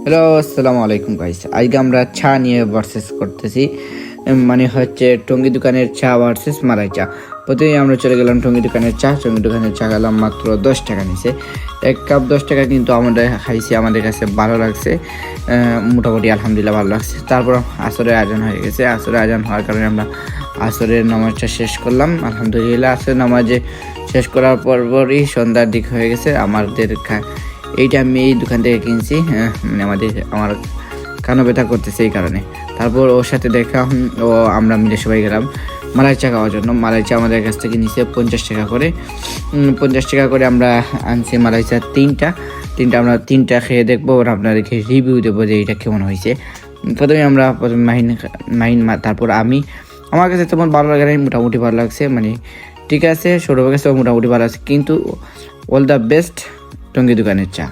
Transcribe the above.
Hello, আসসালামু আলাইকুম guys. আজকে আমরা চা নিয়ে ভার্সেস করতেছি, মানে হচ্ছে টঙ্গী দোকানের চা ভার্সেস মালাই চা। প্রথমেই আমরা চলে গেলাম টঙ্গী দোকানের চা গেলাম মাত্র 10 টাকা নিছে। 1 কাপ 10 টাকা, কিন্তু আমরা খাইছি, আমাদের কাছে ভালো লাগছে, মোটামুটি আলহামদুলিল্লাহ ভালো লাগছে। তারপর আসরের আজান হয়ে গেছে। আসরের আজান হওয়ার কারণে আমরা আসরের নামাজটা শেষ করলাম আলহামদুলিল্লাহ। আসরের নামাজে শেষ করার পরপরই সন্ধ্যার দিক হয়ে গেছে। এইটা আমি এই দোকান থেকে কিনছি, মানে আমার কানো ব্যথা করতেছে এই কারণে। তারপর ওর সাথে দেখা ও আমরা মিলে সবাই গেলাম মালাই চা খাওয়ার জন্য। মালাই চা আমাদের কাছ থেকে নিচে 50 টাকা করে। 50 টাকা করে আমরা আনছি মালাই চা তিনটা আমরা তিনটা খেয়ে দেখবো, আর আপনাদেরকে রিভিউ দেবো যে এইটা কেমন হয়েছে। প্রথমে মাহিন তারপর আমার কাছে তেমন ভালো লাগে না, মোটামুটি ভালো লাগছে, মানে ঠিক আছে। সৌরভের কাছে মোটামুটি ভালো আছে, কিন্তু অল দ্য বেস্ট টঙ্গী দোকানের চা।